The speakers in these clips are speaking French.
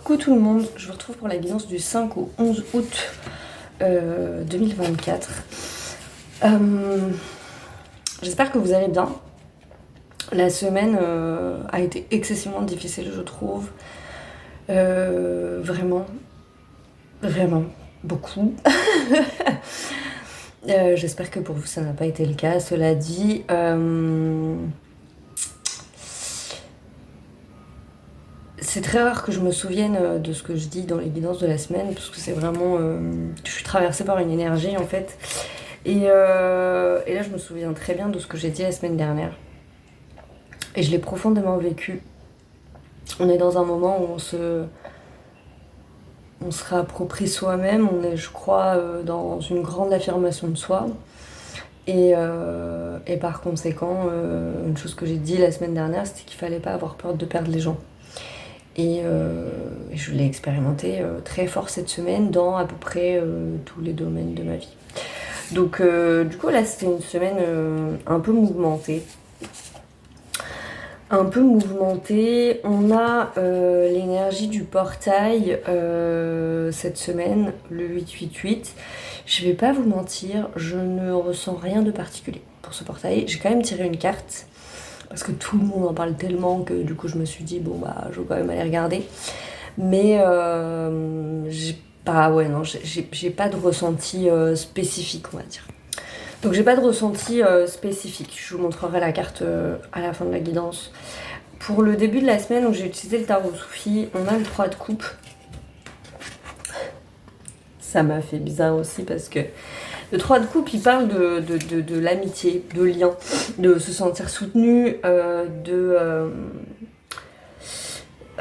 Coucou tout le monde, je vous retrouve pour la guidance du 5 au 11 août 2024. J'espère que vous allez bien. La semaine a été excessivement difficile, je trouve. Vraiment, beaucoup. J'espère que pour vous ça n'a pas été le cas. Cela dit, c'est très rare que je me souvienne de ce que je dis dans les guidances de la semaine, parce que c'est vraiment... je suis traversée par une énergie en fait. Et là je me souviens très bien de ce que j'ai dit la semaine dernière. Et je l'ai profondément vécu. On est dans un moment où on se réapproprie soi-même, on est, je crois, dans une grande affirmation de soi. Et par conséquent, une chose que j'ai dit la semaine dernière, c'était qu'il fallait pas avoir peur de perdre les gens. Et je l'ai expérimenté très fort cette semaine dans à peu près tous les domaines de ma vie. Donc du coup là c'était une semaine un peu mouvementée. On a l'énergie du portail cette semaine, le 888. Je vais pas vous mentir, je ne ressens rien de particulier pour ce portail. J'ai quand même tiré une carte, parce que tout le monde en parle tellement que du coup je me suis dit bon bah je vais quand même aller regarder. Mais j'ai pas de ressenti spécifique, on va dire. Donc j'ai pas de ressenti spécifique. Je vous montrerai la carte à la fin de la guidance. Pour le début de la semaine où j'ai utilisé le tarot Soufi, on a le 3 de coupe. Ça m'a fait bizarre aussi parce que le 3 de coupe, il parle de l'amitié, de lien, de se sentir soutenu,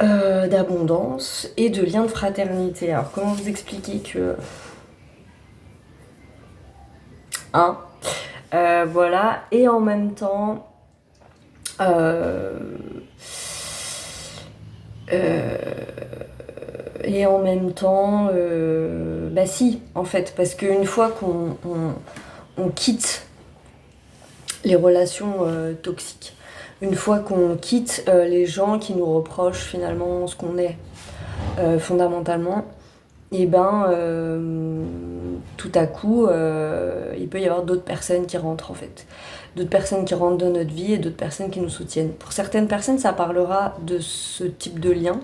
d'abondance et de lien de fraternité. Alors comment vous expliquer que... voilà, et en même temps... bah si, en fait, parce qu'une fois qu'on quitte les relations toxiques, une fois qu'on quitte les gens qui nous reprochent finalement ce qu'on est fondamentalement, et ben tout à coup il peut y avoir d'autres personnes qui rentrent en fait. D'autres personnes qui rentrent dans notre vie et d'autres personnes qui nous soutiennent. Pour certaines personnes, ça parlera de ce type de lien.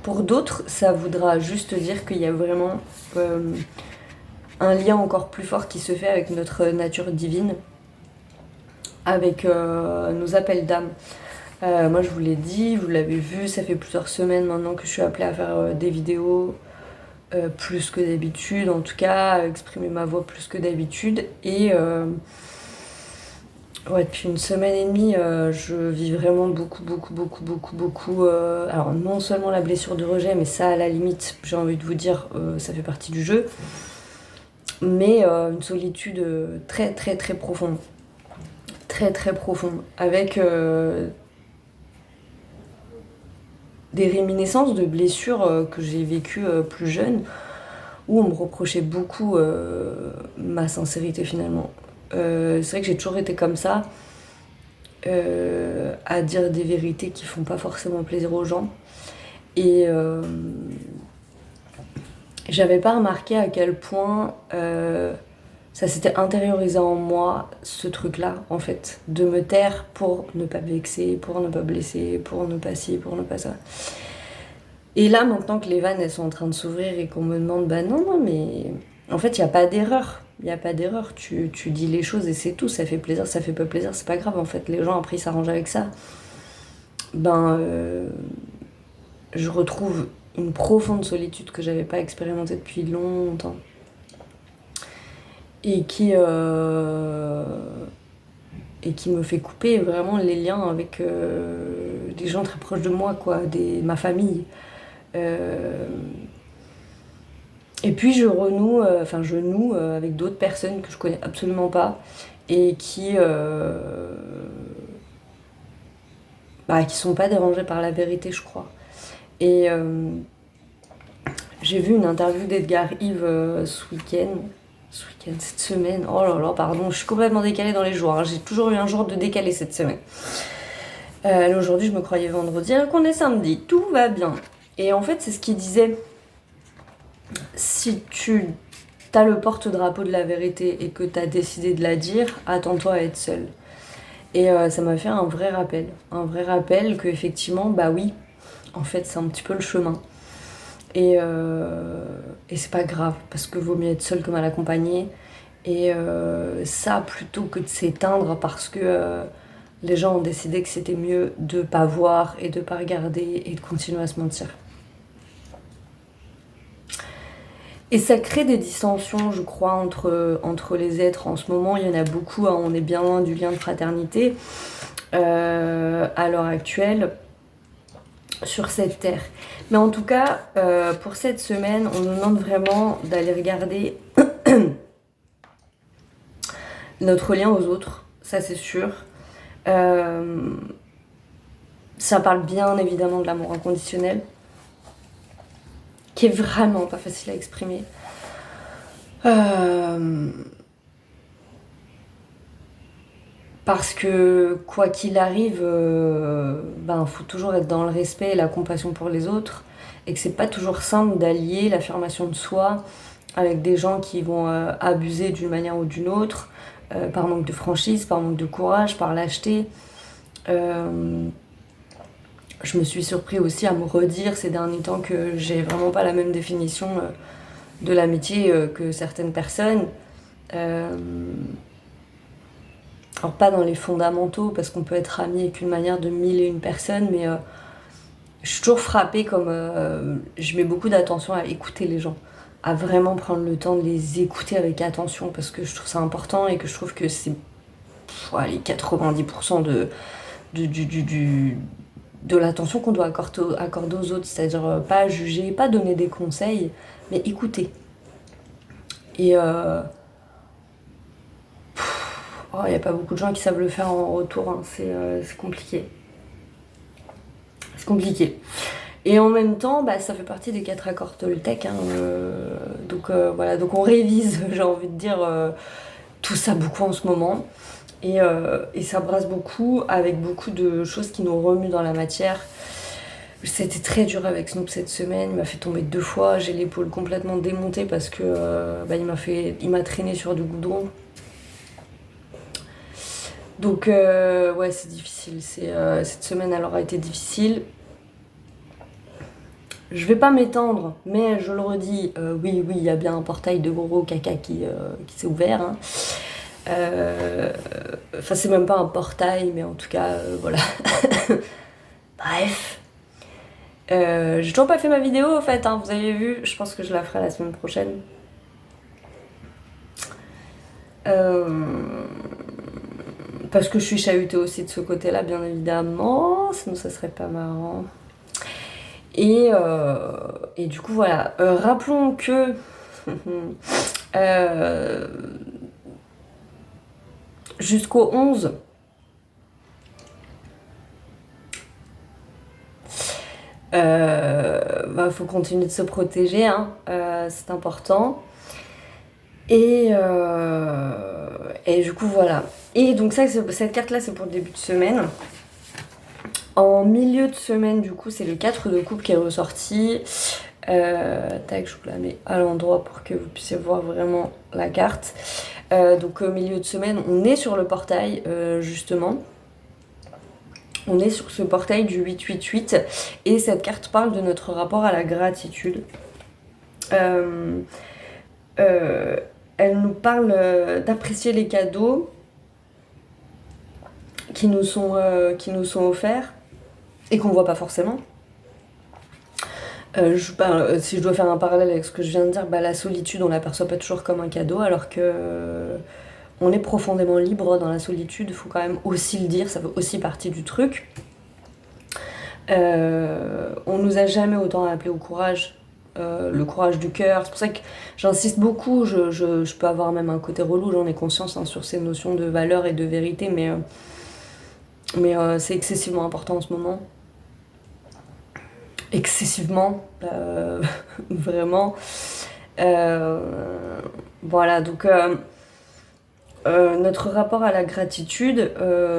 Pour d'autres, ça voudra juste dire qu'il y a vraiment un lien encore plus fort qui se fait avec notre nature divine, avec nos appels d'âme. Moi, je vous l'ai dit, vous l'avez vu, ça fait plusieurs semaines maintenant que je suis appelée à faire des vidéos plus que d'habitude, en tout cas, exprimer ma voix plus que d'habitude. Et... ouais, depuis une semaine et demie, je vis vraiment beaucoup. Alors non seulement la blessure de rejet, mais ça à la limite, j'ai envie de vous dire, ça fait partie du jeu. Mais une solitude très profonde. Très profonde. Avec des réminiscences de blessures que j'ai vécues plus jeune, où on me reprochait beaucoup ma sincérité finalement. C'est vrai que j'ai toujours été comme ça, à dire des vérités qui font pas forcément plaisir aux gens. Et j'avais pas remarqué à quel point ça s'était intériorisé en moi, ce truc-là, en fait, de me taire pour ne pas vexer, pour ne pas blesser, pour ne pas ci, pour ne pas ça. Et là, maintenant que les vannes elles sont en train de s'ouvrir et qu'on me demande bah non, mais en fait, il n'y a pas d'erreur. Il n'y a pas d'erreur, tu dis les choses et c'est tout, ça fait plaisir, ça fait pas plaisir, c'est pas grave en fait, les gens après ils s'arrangent avec ça. Je retrouve une profonde solitude que j'avais pas expérimentée depuis longtemps. Et qui me fait couper vraiment les liens avec des gens très proches de moi, quoi, ma famille. Et puis je noue avec d'autres personnes que je connais absolument pas et qui sont pas dérangées par la vérité, je crois. Et j'ai vu une interview d'Edgar Yves cette semaine. Oh là là, pardon, je suis complètement décalée dans les jours. Hein. J'ai toujours eu un jour de décalé cette semaine. Aujourd'hui, je me croyais vendredi, qu'on est samedi, tout va bien. Et en fait, c'est ce qu'il disait. Si tu as le porte-drapeau de la vérité et que tu as décidé de la dire, attends-toi à être seule. Et ça m'a fait un vrai rappel que effectivement, bah oui, en fait, c'est un petit peu le chemin. Et c'est pas grave, parce que vaut mieux être seul que mal accompagné. Et ça, plutôt que de s'éteindre parce que les gens ont décidé que c'était mieux de pas voir et de pas regarder et de continuer à se mentir. Et ça crée des dissensions, je crois, entre les êtres. En ce moment, il y en a beaucoup, hein, on est bien loin du lien de fraternité à l'heure actuelle sur cette terre. Mais en tout cas, pour cette semaine, on nous demande vraiment d'aller regarder notre lien aux autres, ça c'est sûr. Ça parle bien évidemment de l'amour inconditionnel, qui est vraiment pas facile à exprimer. Parce que quoi qu'il arrive, faut toujours être dans le respect et la compassion pour les autres, et que c'est pas toujours simple d'allier l'affirmation de soi avec des gens qui vont abuser d'une manière ou d'une autre, par manque de franchise, par manque de courage, par lâcheté. Je me suis surpris aussi à me redire ces derniers temps que j'ai vraiment pas la même définition de l'amitié que certaines personnes. Alors pas dans les fondamentaux, parce qu'on peut être ami avec une manière de mille et une personnes, mais je suis toujours frappée comme je mets beaucoup d'attention à écouter les gens, à vraiment prendre le temps de les écouter avec attention, parce que je trouve ça important et que je trouve que c'est les 90% de l'attention qu'on doit accorder aux autres, c'est-à-dire pas juger, pas donner des conseils, mais écouter. Et il n'y a pas beaucoup de gens qui savent le faire en retour, hein. C'est compliqué. C'est compliqué. Et en même temps, ça fait partie des 4 accords Toltec, hein, donc voilà, donc on révise, j'ai envie de dire, tout ça beaucoup en ce moment. Et ça brasse beaucoup, avec beaucoup de choses qui nous remuent dans la matière. C'était très dur avec Snoop cette semaine, il m'a fait tomber 2 fois, j'ai l'épaule complètement démontée parce que il m'a traîné sur du goudron. Donc ouais, c'est difficile, cette semaine elle aura été difficile. Je vais pas m'étendre, mais je le redis, oui, il y a bien un portail de gros caca qui s'est ouvert, hein. Enfin, c'est même pas un portail, mais en tout cas, voilà. Bref. J'ai toujours pas fait ma vidéo, en fait, hein, vous avez vu. Je pense que je la ferai la semaine prochaine. Parce que je suis chahutée aussi de ce côté-là, bien évidemment. Sinon, ça serait pas marrant. Et du coup, voilà. Rappelons que... jusqu'au 11... faut continuer de se protéger, hein. C'est important. Et du coup, voilà. Et donc ça, cette carte-là, c'est pour le début de semaine. En milieu de semaine, du coup, c'est le 4 de coupe qui est ressorti. Tac, je vous la mets à l'endroit pour que vous puissiez voir vraiment la carte. Donc au milieu de semaine, on est sur le portail, justement. On est sur ce portail du 888 et cette carte parle de notre rapport à la gratitude. Elle nous parle d'apprécier les cadeaux qui nous sont offerts et qu'on voit pas forcément. Si je dois faire un parallèle avec ce que je viens de dire, la solitude, on l'aperçoit pas toujours comme un cadeau, alors que on est profondément libre dans la solitude, il faut quand même aussi le dire, ça fait aussi partie du truc. On nous a jamais autant appelé au courage, le courage du cœur. C'est pour ça que j'insiste beaucoup, je peux avoir même un côté relou, j'en ai conscience, hein, sur ces notions de valeur et de vérité, mais c'est excessivement important en ce moment. Excessivement, vraiment. Voilà, donc notre rapport à la gratitude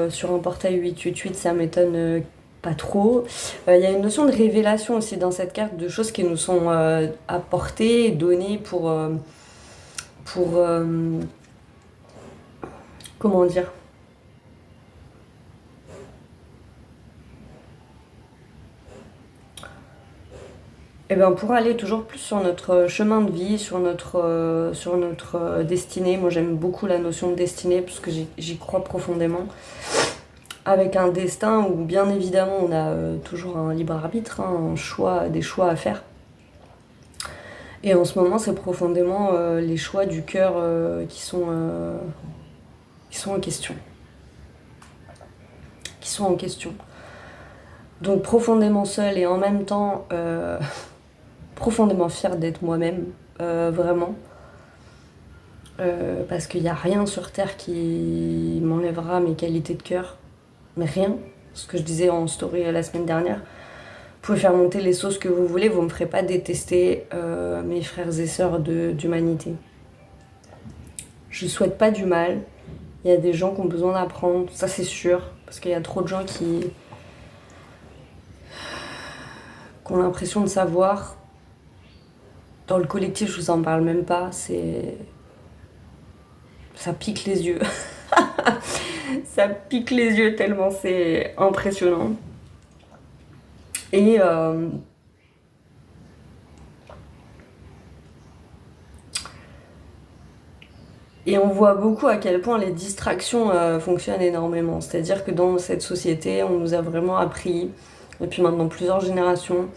sur un portail 888, ça m'étonne pas trop. Il y a une notion de révélation aussi dans cette carte, de choses qui nous sont apportées, données pour comment dire? Eh ben, pour aller toujours plus sur notre chemin de vie, sur notre destinée. Moi, j'aime beaucoup la notion de destinée parce que j'y crois profondément. Avec un destin où, bien évidemment, on a toujours un libre arbitre, hein, un choix, des choix à faire. Et en ce moment, c'est profondément les choix du cœur qui sont en question. Qui sont en question. Donc, profondément seule et en même temps profondément fière d'être moi-même, vraiment. Parce qu'il n'y a rien sur Terre qui m'enlèvera mes qualités de cœur. Mais rien. Ce que je disais en story la semaine dernière. Vous pouvez faire monter les sauces que vous voulez, vous ne me ferez pas détester mes frères et sœurs d'humanité. Je ne souhaite pas du mal. Il y a des gens qui ont besoin d'apprendre, ça c'est sûr. Parce qu'il y a trop de gens qui ont l'impression de savoir. Dans le collectif, je vous en parle même pas, ça pique les yeux. Ça pique les yeux tellement c'est impressionnant. Et on voit beaucoup à quel point les distractions fonctionnent énormément. C'est-à-dire que dans cette société, on nous a vraiment appris, depuis maintenant plusieurs générations,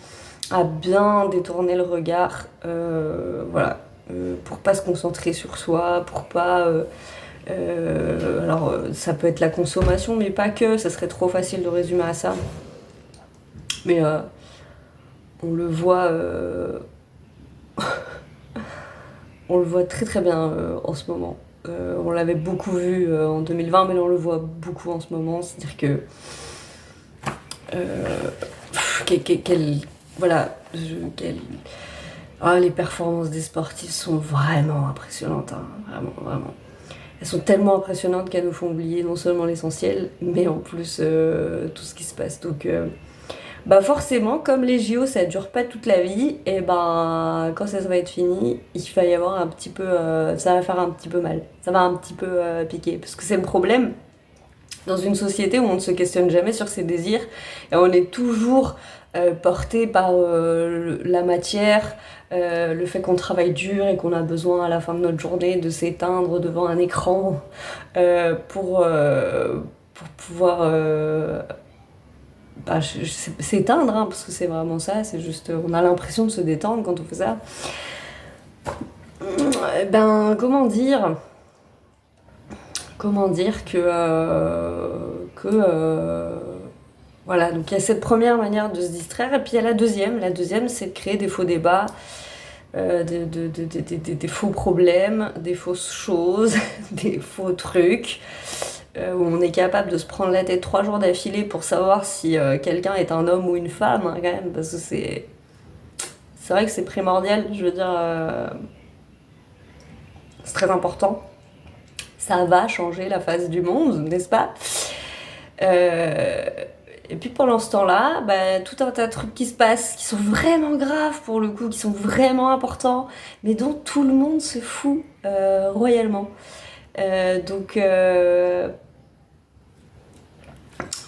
à bien détourner le regard, voilà, pour pas se concentrer sur soi, pour pas... alors, ça peut être la consommation, mais pas que, ça serait trop facile de résumer à ça. Mais on le voit... on le voit très très bien en ce moment. On l'avait beaucoup vu en 2020, mais là on le voit beaucoup en ce moment. C'est-à-dire que... voilà, les performances des sportifs sont vraiment impressionnantes, hein, vraiment, vraiment. Elles sont tellement impressionnantes qu'elles nous font oublier non seulement l'essentiel, mais en plus tout ce qui se passe. Donc, bah forcément, comme les JO, ça dure pas toute la vie, et ben quand ça va être fini, il va y avoir un petit peu, ça va faire un petit peu mal, ça va un petit peu piquer, parce que c'est le problème. Dans une société où on ne se questionne jamais sur ses désirs et on est toujours porté par la matière, le fait qu'on travaille dur et qu'on a besoin à la fin de notre journée de s'éteindre devant un écran pour pouvoir s'éteindre, hein, parce que c'est vraiment ça, c'est juste on a l'impression de se détendre quand on fait ça. Ben comment dire voilà, donc il y a cette première manière de se distraire, et puis il y a la deuxième. La deuxième, c'est de créer des faux débats, des faux problèmes, des fausses choses, des faux trucs, où on est capable de se prendre la tête 3 jours d'affilée pour savoir si quelqu'un est un homme ou une femme, hein, quand même, parce que c'est vrai que c'est primordial, je veux dire, c'est très important. Ça va changer la face du monde, n'est-ce pas? Et puis pendant ce temps-là, bah, tout un tas de trucs qui se passent, qui sont vraiment graves pour le coup, qui sont vraiment importants, mais dont tout le monde se fout royalement. Donc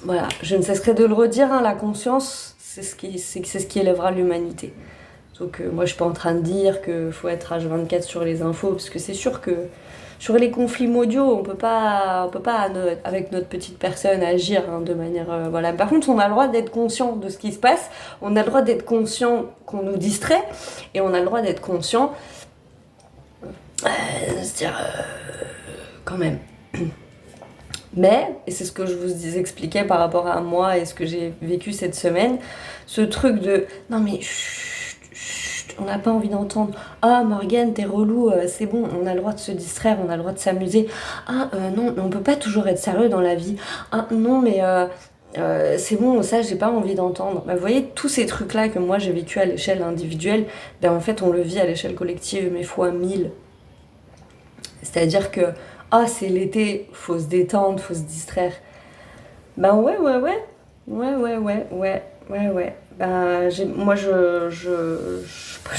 voilà, je ne cesserai de le redire, hein, la conscience, c'est ce qui élèvera l'humanité. Donc moi je suis pas en train de dire qu'il faut être H24 sur les infos, parce que c'est sûr que sur les conflits mondiaux, on peut pas avec notre petite personne agir, hein, de manière voilà. Par contre, on a le droit d'être conscient de ce qui se passe, on a le droit d'être conscient qu'on nous distrait, et on a le droit d'être conscient de se dire quand même. Mais, et c'est ce que je vous expliquais par rapport à moi et ce que j'ai vécu cette semaine, ce truc de non mais on n'a pas envie d'entendre. Ah Morgane, t'es relou, c'est bon, on a le droit de se distraire, on a le droit de s'amuser. Ah non, on peut pas toujours être sérieux dans la vie. Ah non, mais c'est bon, ça j'ai pas envie d'entendre. Bah, vous voyez, tous ces trucs-là que moi j'ai vécu à l'échelle individuelle, ben en fait on le vit à l'échelle collective, mais fois 1000. C'est-à-dire que, ah c'est l'été, faut se détendre, faut se distraire. Ben ouais. Ouais. Bah, moi, je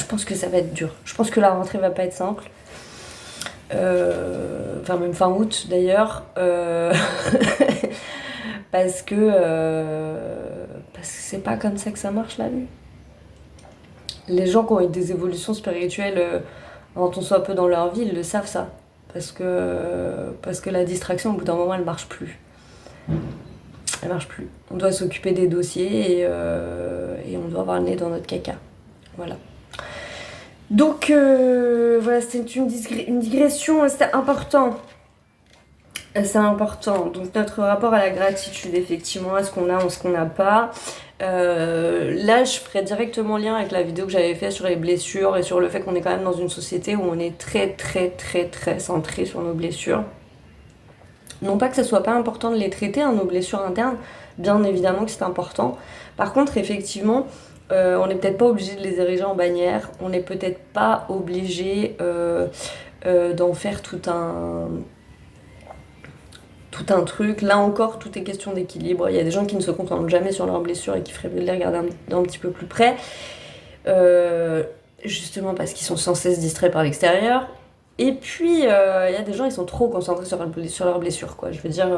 pense que ça va être dur. Je pense que la rentrée va pas être simple. Enfin, même fin août d'ailleurs. Parce que, c'est pas comme ça que ça marche la vie. Les gens qui ont eu des évolutions spirituelles quand on soit peu dans leur vie, ils le savent ça. Parce que la distraction, au bout d'un moment, elle marche plus. Elle marche plus. On doit s'occuper des dossiers et on doit avoir le nez dans notre caca. Voilà. Donc voilà, c'était une digression, c'était important. C'est important. Donc notre rapport à la gratitude, effectivement, à ce qu'on a ou ce qu'on n'a pas. Là, je ferai directement lien avec la vidéo que j'avais faite sur les blessures et sur le fait qu'on est quand même dans une société où on est très centré sur nos blessures. Non pas que ce soit pas important de les traiter, hein, nos blessures internes, bien évidemment que c'est important. Par contre, effectivement, on n'est peut-être pas obligé de les ériger en bannière, on n'est peut-être pas obligé d'en faire tout un truc. Là encore, tout est question d'équilibre. Il y a des gens qui ne se concentrent jamais sur leurs blessures et qui feraient mieux de les regarder d'un petit peu plus près. Justement parce qu'ils sont sans cesse distraits par l'extérieur. Et puis, il y a des gens, ils sont trop concentrés sur leurs blessures, quoi. Je veux dire,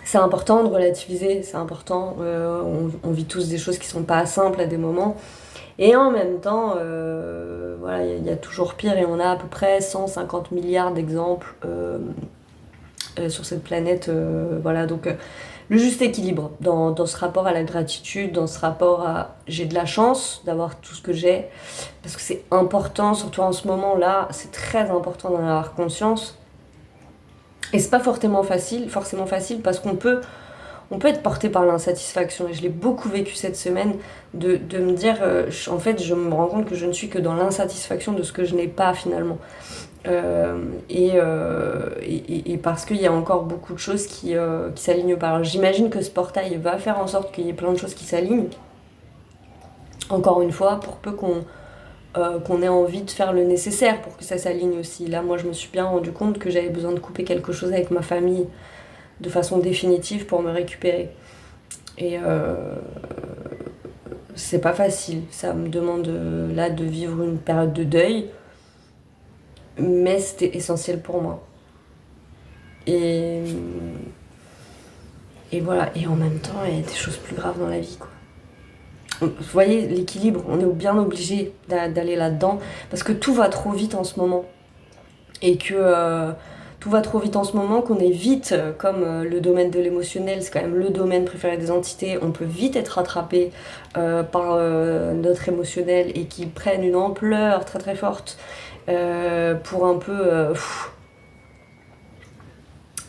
c'est important de relativiser, c'est important. On vit tous des choses qui sont pas simples à des moments. Et en même temps, voilà, il y a toujours pire et on a à peu près 150 milliards d'exemples sur cette planète. Voilà, donc le juste équilibre dans ce rapport à la gratitude, dans ce rapport à j'ai de la chance d'avoir tout ce que j'ai, parce que c'est important, surtout en ce moment-là, c'est très important d'en avoir conscience. Et c'est pas forcément facile parce qu'on peut être porté par l'insatisfaction. Et je l'ai beaucoup vécu cette semaine de me dire, en fait, je me rends compte que je ne suis que dans l'insatisfaction de ce que je n'ai pas finalement. Et parce qu'il y a encore beaucoup de choses qui s'alignent pas. Alors j'imagine que ce portail va faire en sorte qu'il y ait plein de choses qui s'alignent. Encore une fois, pour peu qu'on ait envie de faire le nécessaire pour que ça s'aligne aussi. Là, moi, je me suis bien rendu compte que j'avais besoin de couper quelque chose avec ma famille de façon définitive pour me récupérer. Et c'est pas facile. Ça me demande là de vivre une période de deuil, mais c'était essentiel pour moi. Et voilà. Et en même temps, il y a des choses plus graves dans la vie, quoi. Vous voyez, l'équilibre, on est bien obligé d'aller là-dedans parce que tout va trop vite en ce moment. Et que tout va trop vite en ce moment, qu'on est vite, comme le domaine de l'émotionnel, c'est quand même le domaine préféré des entités, on peut vite être rattrapé par notre émotionnel et qui prennent une ampleur très très forte pour un peu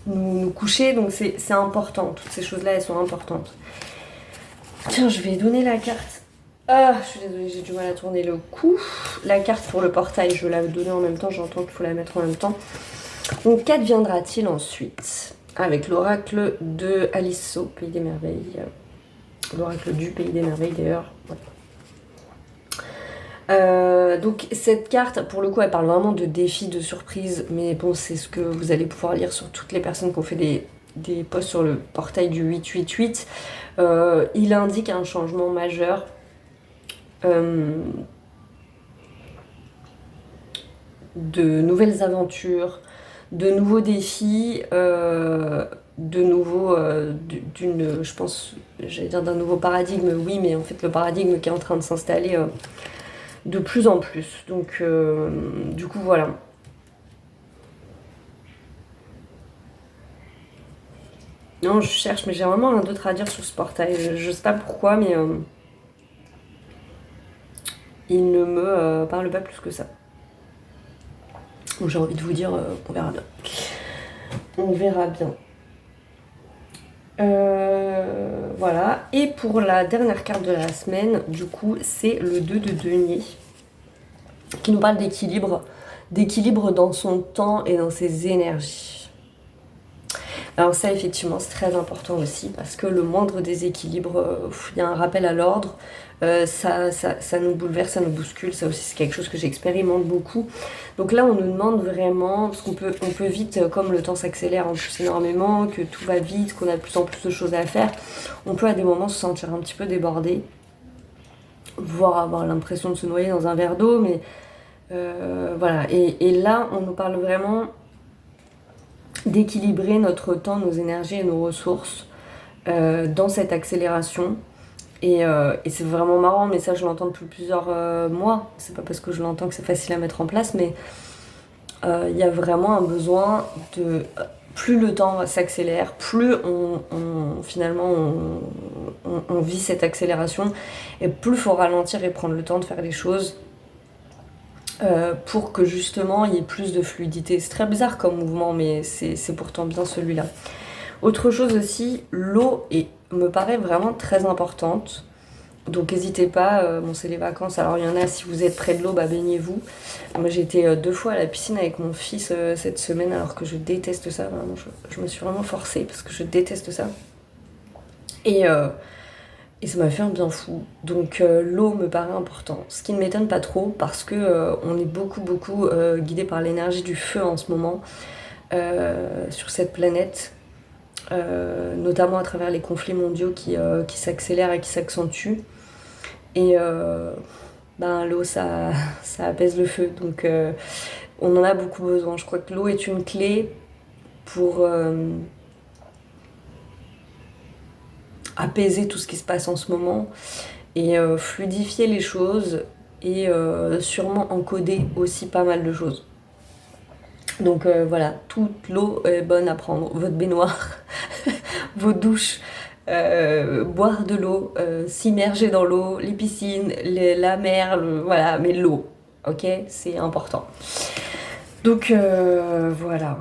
nous coucher. Donc c'est important, toutes ces choses-là, elles sont importantes. Tiens, je vais donner la carte. Ah, je suis désolée, j'ai du mal à tourner le cou. La carte pour le portail, je vais la donner en même temps, j'entends qu'il faut la mettre en même temps. Donc, qu'adviendra-t-il ensuite avec l'oracle de Alice au Pays des Merveilles? L'oracle du Pays des Merveilles, d'ailleurs. Ouais. Donc, cette carte, pour le coup, elle parle vraiment de défis, de surprises. Mais bon, c'est ce que vous allez pouvoir lire sur toutes les personnes qui ont fait des posts sur le portail du 888. Il indique un changement majeur. De nouvelles aventures, de nouveaux défis, je pense, j'allais dire d'un nouveau paradigme, oui, mais en fait le paradigme qui est en train de s'installer de plus en plus. Donc, du coup, voilà. Non, je cherche, mais j'ai vraiment rien d'autre à dire sur ce portail. Je sais pas pourquoi, mais il ne me parle pas plus que ça. Donc j'ai envie de vous dire qu'on verra bien. On verra bien. Voilà. Et pour la dernière carte de la semaine, du coup, c'est le 2 de denier qui nous parle d'équilibre. D'équilibre dans son temps et dans ses énergies. Alors ça, effectivement, c'est très important aussi, parce que le moindre déséquilibre, il y a un rappel à l'ordre, ça nous bouleverse, ça nous bouscule, ça aussi c'est quelque chose que j'expérimente beaucoup. Donc là, on nous demande vraiment, parce on peut vite, comme le temps s'accélère en plus énormément, que tout va vite, qu'on a de plus en plus de choses à faire, on peut à des moments se sentir un petit peu débordé, voire avoir l'impression de se noyer dans un verre d'eau, mais voilà. Et là, on nous parle vraiment d'équilibrer notre temps, nos énergies et nos ressources dans cette accélération. Et c'est vraiment marrant, mais ça je l'entends depuis plusieurs mois. C'est pas parce que je l'entends que c'est facile à mettre en place, mais il y a vraiment un besoin de... Plus le temps s'accélère, plus finalement on vit cette accélération, et plus il faut ralentir et prendre le temps de faire les choses pour que justement il y ait plus de fluidité. C'est très bizarre comme mouvement, mais c'est pourtant bien celui-là. Autre chose aussi, l'eau me paraît vraiment très importante. Donc n'hésitez pas, bon c'est les vacances, alors il y en a, si vous êtes près de l'eau, bah baignez-vous. Moi j'ai été 2 fois à la piscine avec mon fils cette semaine, alors que je déteste ça, vraiment, je me suis vraiment forcée parce que je déteste ça. Et ça m'a fait un bien fou. Donc l'eau me paraît important. Ce qui ne m'étonne pas trop parce que on est beaucoup guidé par l'énergie du feu en ce moment sur cette planète. Notamment à travers les conflits mondiaux qui s'accélèrent et qui s'accentuent. Et l'eau, ça apaise le feu. Donc on en a beaucoup besoin. Je crois que l'eau est une clé pour apaiser tout ce qui se passe en ce moment et fluidifier les choses et sûrement encoder aussi pas mal de choses. Donc voilà, toute l'eau est bonne à prendre. Votre baignoire, vos douches, boire de l'eau, s'immerger dans l'eau, les piscines, la mer, voilà, mais l'eau, ok, c'est important. Donc voilà.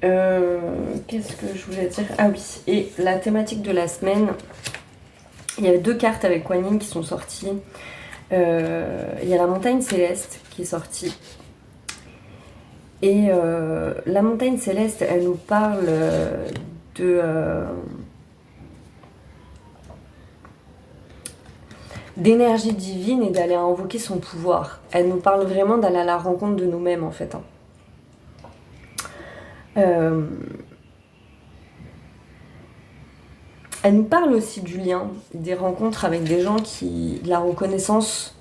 Qu'est-ce que je voulais dire? Ah oui, et la thématique de la semaine, il y avait 2 cartes avec Kuan Yin qui sont sorties. Il y a la montagne céleste qui est sortie. Et la montagne céleste, elle nous parle d'énergie divine et d'aller invoquer son pouvoir. Elle nous parle vraiment d'aller à la rencontre de nous-mêmes en fait. Elle nous parle aussi du lien, des rencontres avec des gens de la reconnaissance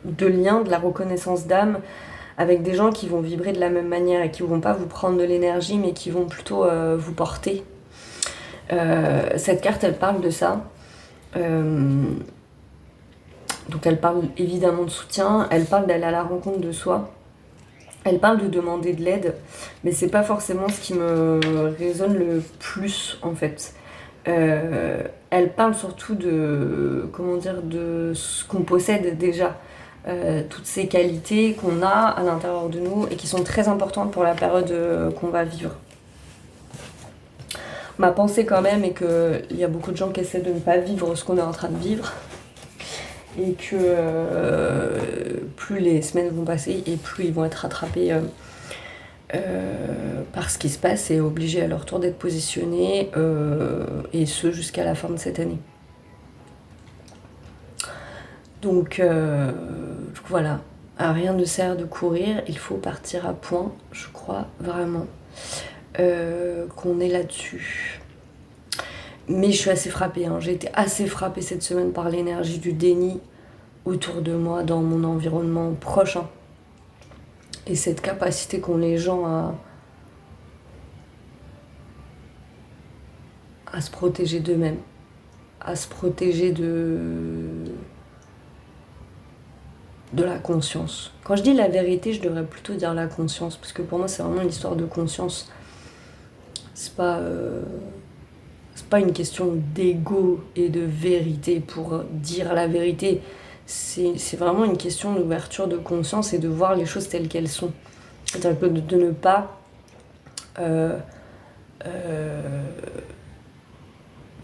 de lien, de la reconnaissance d'âme, avec des gens qui vont vibrer de la même manière et qui vont pas vous prendre de l'énergie, mais qui vont plutôt vous porter. Cette carte, elle parle de ça. Donc elle parle évidemment de soutien, elle parle d'aller à la rencontre de soi. Elle parle de demander de l'aide, mais c'est pas forcément ce qui me résonne le plus en fait. Elle parle surtout de ce qu'on possède déjà, toutes ces qualités qu'on a à l'intérieur de nous et qui sont très importantes pour la période qu'on va vivre. Ma pensée quand même est qu'il y a beaucoup de gens qui essaient de ne pas vivre ce qu'on est en train de vivre. Et que plus les semaines vont passer et plus ils vont être rattrapés par ce qui se passe et obligés à leur tour d'être positionnés, et ce jusqu'à la fin de cette année. Donc voilà, rien ne sert de courir, il faut partir à point, je crois vraiment qu'on est là-dessus. Mais je suis assez frappée, hein. J'ai été assez frappée cette semaine par l'énergie du déni autour de moi, dans mon environnement proche. Hein. Et cette capacité qu'ont les gens à se protéger d'eux-mêmes, à se protéger de la conscience. Quand je dis la vérité, je devrais plutôt dire la conscience, parce que pour moi c'est vraiment une histoire de conscience. C'est pas une question d'ego et de vérité pour dire la vérité. C'est vraiment une question d'ouverture de conscience et de voir les choses telles qu'elles sont. C'est-à-dire que de ne pas... Enfin,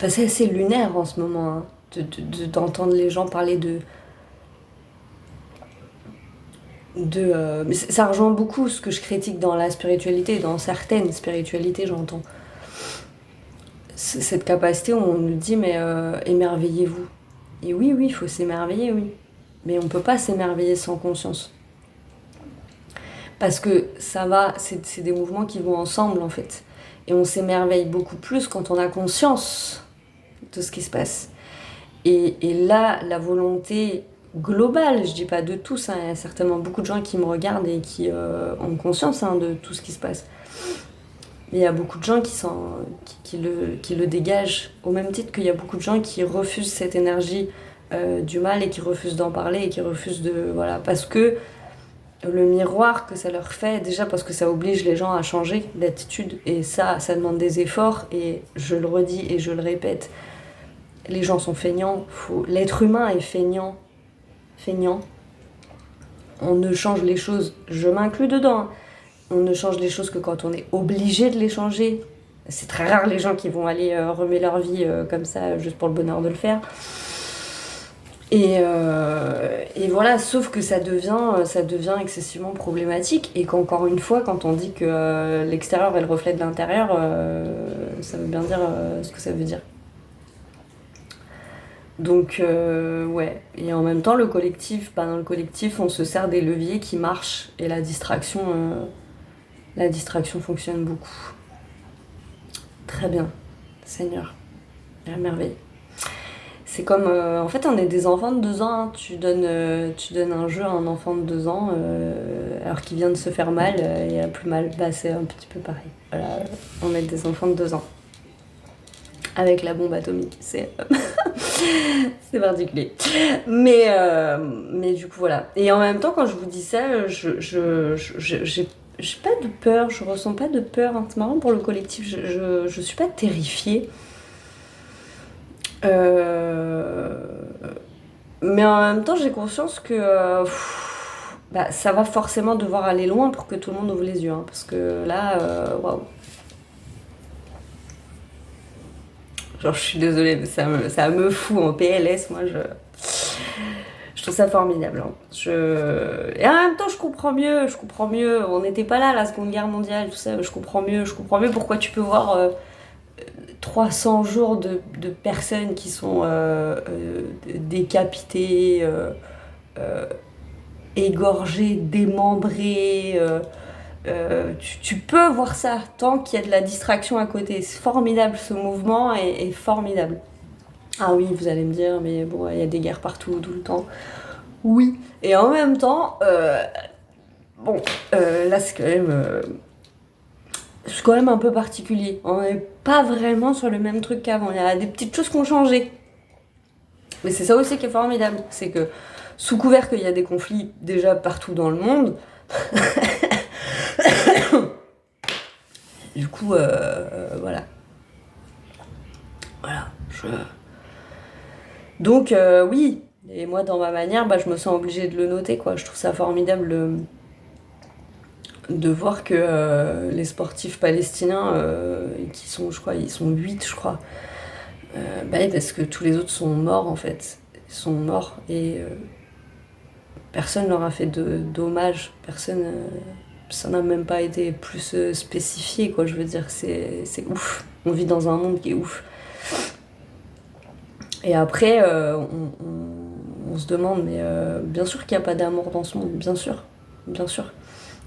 c'est assez lunaire en ce moment, hein, d'entendre les gens parler Mais ça rejoint beaucoup ce que je critique dans la spiritualité, dans certaines spiritualités, j'entends. Cette capacité où on nous dit, mais émerveillez-vous. Et oui, il faut s'émerveiller, oui. Mais on peut pas s'émerveiller sans conscience. Parce que ça va, c'est des mouvements qui vont ensemble, en fait. Et on s'émerveille beaucoup plus quand on a conscience de ce qui se passe. Et là, la volonté globale, je dis pas de tous, hein, il y a certainement beaucoup de gens qui me regardent et qui ont conscience de tout ce qui se passe. Mais il y a beaucoup de gens qui le dégagent, au même titre qu'il y a beaucoup de gens qui refusent cette énergie du mal et qui refusent d'en parler et qui refusent de... Voilà, parce que le miroir que ça leur fait, déjà parce que ça oblige les gens à changer d'attitude, et ça demande des efforts, et je le redis et je le répète, les gens sont feignants, l'être humain est feignant. On ne change les choses, je m'inclus dedans, hein. On ne change les choses que quand on est obligé de les changer. C'est très rare les gens qui vont aller remettre leur vie comme ça juste pour le bonheur de le faire. Et voilà, sauf que ça devient excessivement problématique, et qu'encore une fois, quand on dit que l'extérieur est le reflet de l'intérieur, ça veut bien dire ce que ça veut dire. Donc ouais, et en même temps dans le collectif on se sert des leviers qui marchent, et la distraction fonctionne beaucoup. Très bien, Seigneur, la merveille. C'est comme, en fait, on est des enfants de 2 ans, hein. Tu donnes un jeu à un enfant de 2 ans, alors qu'il vient de se faire mal, et il a plus mal. Bah, c'est un petit peu pareil. Voilà, on est des enfants de 2 ans. Avec la bombe atomique, c'est particulier. Mais du coup, voilà. Et en même temps, quand je vous dis ça, j'ai pas de peur, je ressens pas de peur, hein. C'est marrant pour le collectif, je suis pas terrifiée. Mais en même temps, j'ai conscience que ça va forcément devoir aller loin pour que tout le monde ouvre les yeux, hein, parce que là, waouh. Genre, je suis désolée, mais ça me fout en PLS, moi, je trouve ça formidable, hein. Et en même temps, je comprends mieux. On n'était pas là, la Seconde Guerre mondiale, tout ça, je comprends mieux pourquoi tu peux voir 300 jours de personnes qui sont décapitées, égorgées, démembrées. Tu peux voir ça tant qu'il y a de la distraction à côté. C'est formidable, ce mouvement est formidable. Ah oui, vous allez me dire, mais bon, il y a des guerres partout, tout le temps. Oui, et en même temps, là c'est quand même un peu particulier. On n'est pas vraiment sur le même truc qu'avant. Il y a des petites choses qui ont changé. Mais c'est ça aussi qui est formidable. C'est que, sous couvert qu'il y a des conflits déjà partout dans le monde, du coup, voilà. Voilà. Donc, oui. Et moi, dans ma manière, je me sens obligée de le noter, quoi. Je trouve ça formidable de voir que les sportifs palestiniens, qui sont, je crois, ils sont 8, je crois, parce que tous les autres sont morts, en fait. Ils sont morts, et personne leur a fait de dommage. Personne... ça n'a même pas été plus spécifié, quoi. Je veux dire, c'est ouf. On vit dans un monde qui est ouf. Et après, on se demande, mais bien sûr qu'il n'y a pas d'amour dans ce monde, bien sûr.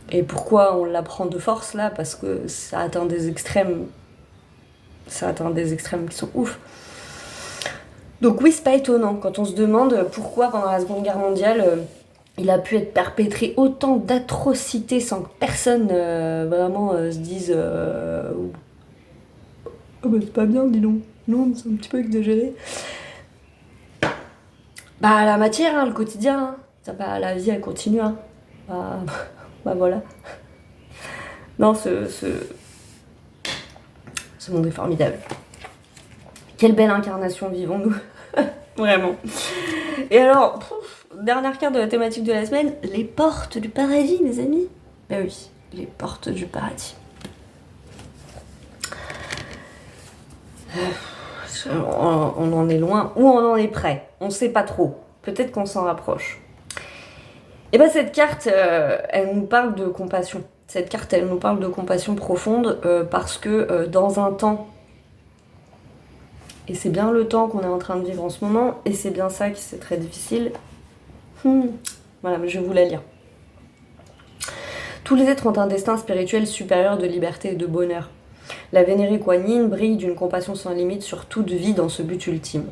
Et pourquoi on l'apprend de force, là? Parce que ça atteint des extrêmes qui sont ouf. Donc oui, c'est pas étonnant quand on se demande pourquoi pendant la Seconde Guerre mondiale, il a pu être perpétré autant d'atrocités sans que personne vraiment se dise oh c'est pas bien, dis donc. Non, c'est un petit peu exagéré. La matière, hein, le quotidien, hein. La vie elle continue, hein. Voilà. Non, ce monde est formidable. Quelle belle incarnation vivons-nous. Vraiment. Et alors, dernière carte de la thématique de la semaine, les portes du paradis, mes amis. Ben oui, les portes du paradis. On en est loin ou on en est près. On sait pas trop. Peut-être qu'on s'en rapproche. Et bien cette carte, elle nous parle de compassion. Cette carte, elle nous parle de compassion profonde parce que dans un temps, et c'est bien le temps qu'on est en train de vivre en ce moment, et c'est bien ça qui c'est très difficile. Voilà, je vais vous la lire. Tous les êtres ont un destin spirituel supérieur de liberté et de bonheur. La Vénérée Kuan Yin brille d'une compassion sans limite sur toute vie dans ce but ultime.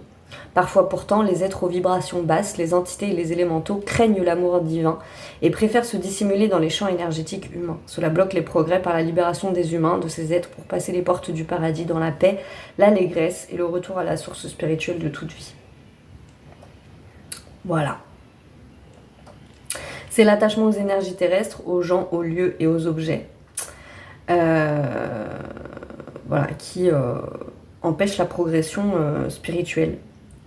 Parfois pourtant, les êtres aux vibrations basses, les entités et les élémentaux craignent l'amour divin et préfèrent se dissimuler dans les champs énergétiques humains. Cela bloque les progrès par la libération des humains, de ces êtres, pour passer les portes du paradis dans la paix, l'allégresse et le retour à la source spirituelle de toute vie. Voilà. C'est l'attachement aux énergies terrestres, aux gens, aux lieux et aux objets. Voilà, qui empêche la progression spirituelle.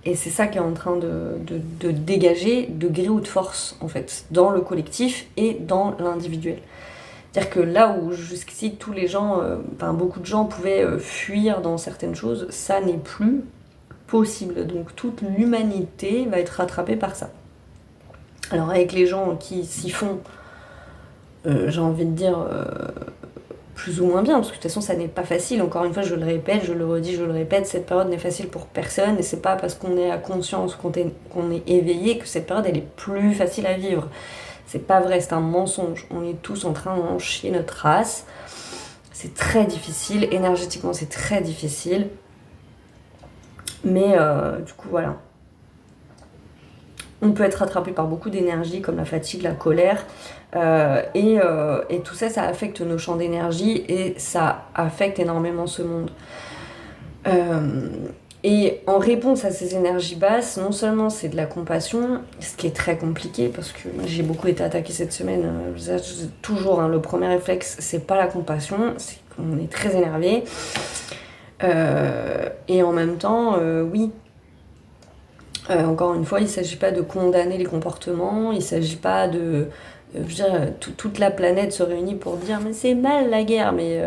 Et c'est ça qui est en train de dégager de gris ou de force, en fait, dans le collectif et dans l'individuel. C'est-à-dire que là où jusqu'ici tous les gens, beaucoup de gens pouvaient fuir dans certaines choses, ça n'est plus possible. Donc toute l'humanité va être rattrapée par ça. Alors avec les gens qui s'y font, j'ai envie de dire plus ou moins bien, parce que de toute façon ça n'est pas facile, encore une fois je le répète, je le redis, je le répète, cette période n'est facile pour personne, et c'est pas parce qu'on est à conscience, qu'on est éveillé, que cette période elle est plus facile à vivre. C'est pas vrai, c'est un mensonge, on est tous en train d'en chier notre race, c'est très difficile, énergétiquement c'est très difficile, mais du coup voilà. On peut être rattrapé par beaucoup d'énergie, comme la fatigue, la colère, et tout ça, ça affecte nos champs d'énergie et ça affecte énormément ce monde. Et en réponse à ces énergies basses, non seulement c'est de la compassion, ce qui est très compliqué parce que j'ai beaucoup été attaquée cette semaine, toujours le premier réflexe c'est pas la compassion, c'est qu'on est très énervé, et en même temps oui, encore une fois il ne s'agit pas de condamner les comportements, il ne s'agit pas de... je veux dire, toute la planète se réunit pour dire mais c'est mal la guerre, mais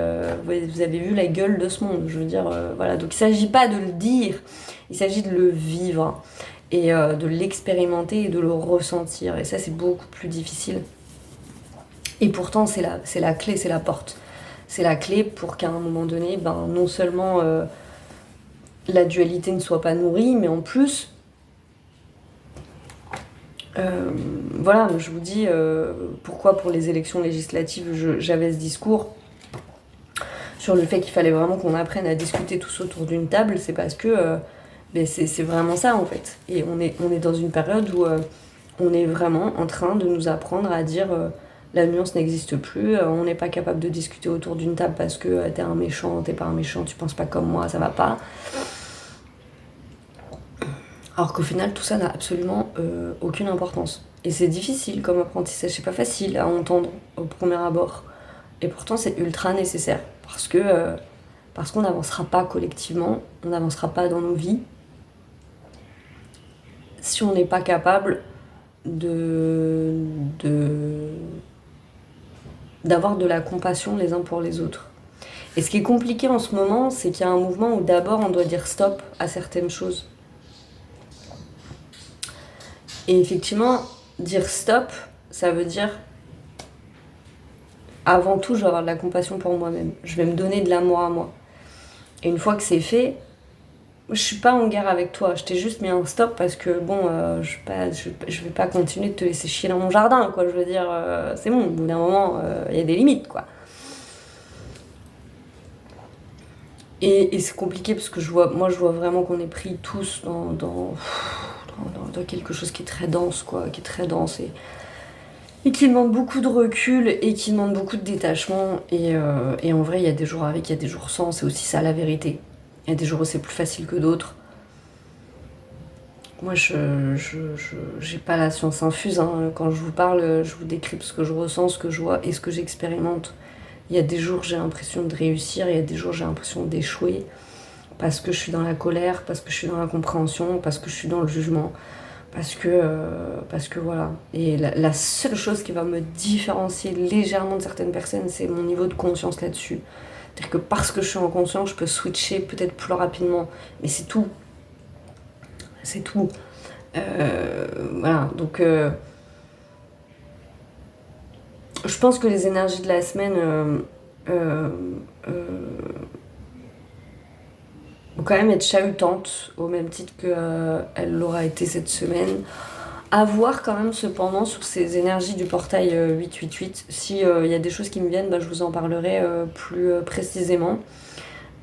vous avez vu la gueule de ce monde, je veux dire, voilà. Donc il ne s'agit pas de le dire, il s'agit de le vivre et de l'expérimenter et de le ressentir, et ça c'est beaucoup plus difficile. Et pourtant c'est la clé, c'est la porte. C'est la clé pour qu'à un moment donné, non seulement la dualité ne soit pas nourrie, mais en plus... voilà, je vous dis pourquoi pour les élections législatives j'avais ce discours sur le fait qu'il fallait vraiment qu'on apprenne à discuter tous autour d'une table, c'est parce que c'est vraiment ça en fait. Et on est dans une période où on est vraiment en train de nous apprendre à dire la nuance n'existe plus, on n'est pas capable de discuter autour d'une table parce que t'es un méchant, t'es pas un méchant, tu penses pas comme moi, ça va pas. Alors qu'au final, tout ça n'a absolument aucune importance. Et c'est difficile comme apprentissage, c'est pas facile à entendre au premier abord. Et pourtant, c'est ultra nécessaire. Parce qu'on n'avancera pas collectivement, on n'avancera pas dans nos vies, si on n'est pas capable d'avoir de la compassion les uns pour les autres. Et ce qui est compliqué en ce moment, c'est qu'il y a un mouvement où d'abord on doit dire stop à certaines choses. Et effectivement, dire stop, ça veut dire avant tout, je vais avoir de la compassion pour moi-même. Je vais me donner de l'amour à moi. Et une fois que c'est fait, je suis pas en guerre avec toi. Je t'ai juste mis un stop parce que bon, je vais pas continuer de te laisser chier dans mon jardin, quoi. Je veux dire, c'est bon. Au bout d'un moment, il y a des limites, quoi. Et c'est compliqué parce que je vois vraiment qu'on est pris tous dans quelque chose qui est très dense, quoi, qui est très dense et qui demande beaucoup de recul et qui demande beaucoup de détachement. Et en vrai, il y a des jours avec, il y a des jours sans, c'est aussi ça la vérité. Il y a des jours où c'est plus facile que d'autres. Moi, j'ai pas la science infuse, hein. Quand je vous parle, je vous décris ce que je ressens, ce que je vois et ce que j'expérimente. Il y a des jours, j'ai l'impression de réussir, il y a des jours, j'ai l'impression d'échouer. Parce que je suis dans la colère, parce que je suis dans la compréhension, parce que je suis dans le jugement, parce que voilà. Et la seule chose qui va me différencier légèrement de certaines personnes, c'est mon niveau de conscience là-dessus. C'est-à-dire que parce que je suis en conscience, je peux switcher peut-être plus rapidement, mais c'est tout. C'est tout. Voilà, donc je pense que les énergies de la semaine vont quand même être chahutantes, au même titre qu'elle l'aura été cette semaine. À voir quand même cependant sur ces énergies du portail 888. Si il y a des choses qui me viennent, je vous en parlerai plus précisément.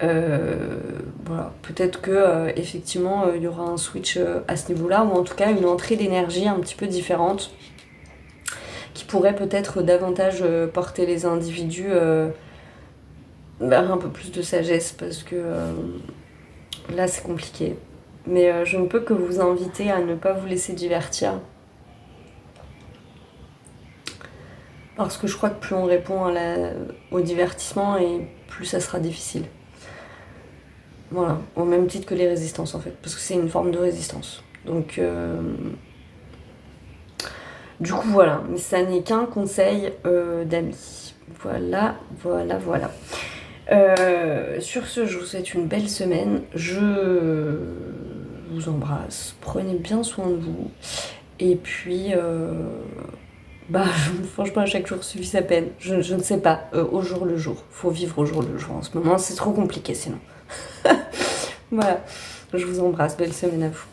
Voilà, peut-être que effectivement il y aura un switch à ce niveau-là, ou en tout cas une entrée d'énergie un petit peu différente qui pourrait peut-être davantage porter les individus vers un peu plus de sagesse, parce que là c'est compliqué. Mais je ne peux que vous inviter à ne pas vous laisser divertir. Parce que je crois que plus on répond au divertissement, et plus ça sera difficile. Voilà, au même titre que les résistances en fait, parce que c'est une forme de résistance. Donc, du coup voilà, mais ça n'est qu'un conseil d'amis. Voilà. Sur ce, je vous souhaite une belle semaine. Je vous embrasse. Prenez bien soin de vous. Et puis, franchement, chaque jour suffit sa peine. Je ne sais pas, au jour le jour. Faut vivre au jour le jour en ce moment. C'est trop compliqué sinon. Voilà. Je vous embrasse. Belle semaine à vous.